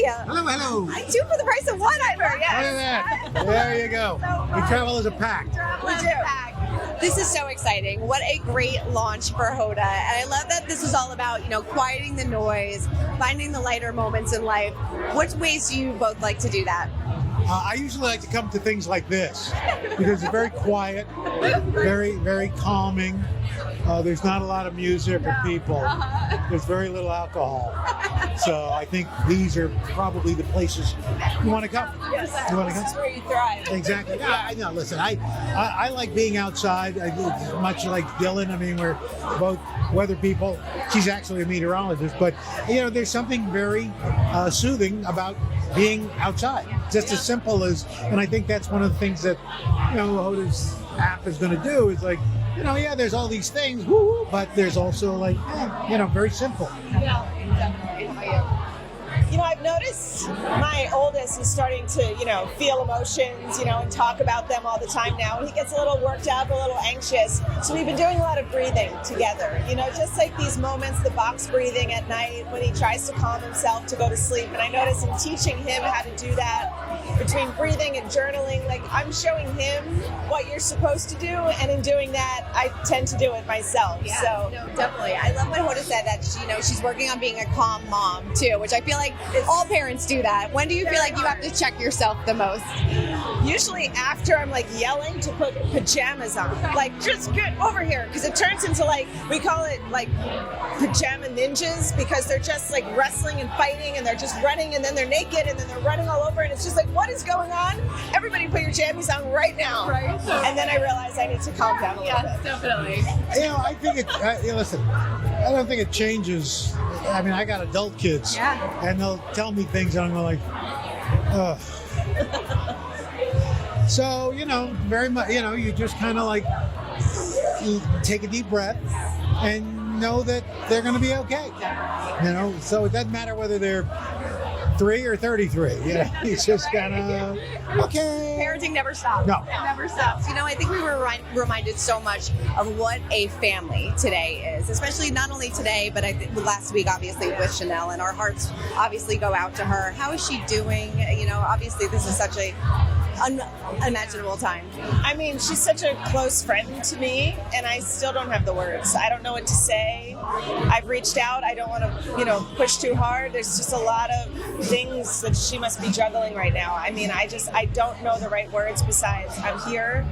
Hello, hello. I two for the price of one, Ivor. Yes. Look at that. There you go. We travel as a pack. We do. This is so exciting. What a great launch for Hoda. And I love that this is all about, quieting the noise, finding the lighter moments in life. What ways do you both like to do that? I usually like to come to things like this because it's very quiet, very, very calming. There's not a lot of music or people. There's very little alcohol. So I think these are probably the places you want to come. Yes, you want to this come? is where you thrive. Exactly. Yeah, I know. Listen, I like being outside. Much like Dylan. I mean, we're both weather people. She's actually a meteorologist, but there's something very soothing about being outside. Just as simple as, and I think that's one of the things that Hoda's app is going to do is like, there's all these things, but there's also like, very simple. Yeah, definitely. I've noticed my oldest is starting to, feel emotions, and talk about them all the time now. And he gets a little worked up, a little anxious. So we've been doing a lot of breathing together, just like these moments, the box breathing at night when he tries to calm himself to go to sleep. And I notice in teaching him how to do that, between breathing and journaling, like I'm showing him what you're supposed to do. And in doing that, I tend to do it myself. Yeah, So no, definitely. I love what Hoda said that she's working on being a calm mom too, which I feel like all parents do that. When do you feel like you have to check yourself the most? usually after I'm like yelling to put pajamas on, like just get over here, because it turns into like, we call it like pajama ninjas, because they're just like wrestling and fighting and they're just running and then they're naked and then they're running all over and it's just like, what is going on? Everybody put your jammies on right now. Right. And then I realized I need to calm down a little bit. Definitely. I think it, listen, I don't think it changes. I mean, I got adult kids, and they'll tell me things, and I'm like, ugh. So, very much, you just kind of like you take a deep breath and know that they're going to be okay. So it doesn't matter whether they're 3 or 33. It's just kind of okay. Parenting never stops. No. It never stops. I think we were reminded so much of what a family today is, especially not only today, but I think last week, obviously, with Sheinelle, and our hearts obviously go out to her. How is she doing? Obviously, this is such a unimaginable time. I mean, she's such a close friend to me, and I still don't have the words. I don't know what to say. I've reached out. I don't want to, push too hard. There's just a lot of things that she must be juggling right now. I mean, I don't know the right words besides I'm here.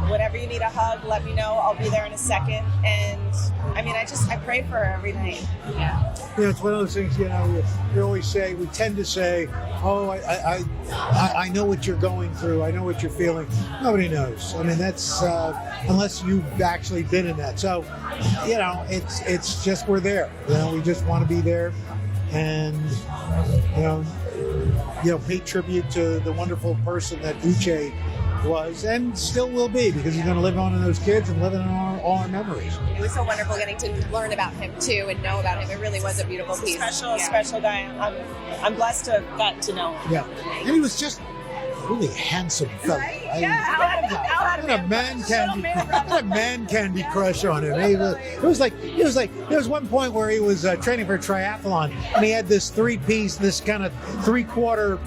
Whenever you need a hug, let me know. I'll be there in a second. And I mean, I pray for her every night. Yeah. It's one of those things, we tend to say, oh, I know what you're going through. I know what you're feeling. Nobody knows. I mean, that's, unless you've actually been in that. So, it's just, we're there. We just want to be there and, pay tribute to the wonderful person that Uche was and still will be, because he's going to live on in those kids and live in all our memories. It was so wonderful getting to learn about him too and know about him. It really was a beautiful piece. Special guy. I'm blessed to have gotten to know him. Yeah, and he was just really handsome fellow. Right? Yeah, What a man candy crush on him. There was one point where he was training for a triathlon and he had this this kind of 3/4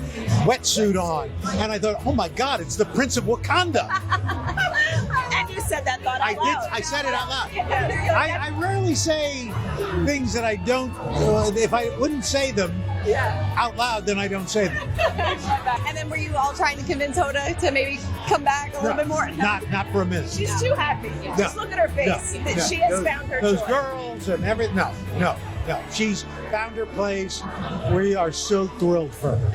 wetsuit on, and I thought, oh my God, it's the Prince of Wakanda. And you said that thought out loud. I said it out loud. I rarely say things that I don't. If I wouldn't say them out loud, then I don't say them. And then were you all trying to convince Hoda to maybe come back a little bit more? Not for a minute. She's too happy. Just look at her face. She has found her those joy. girls and everything. No. She's found her place. We are so thrilled for her.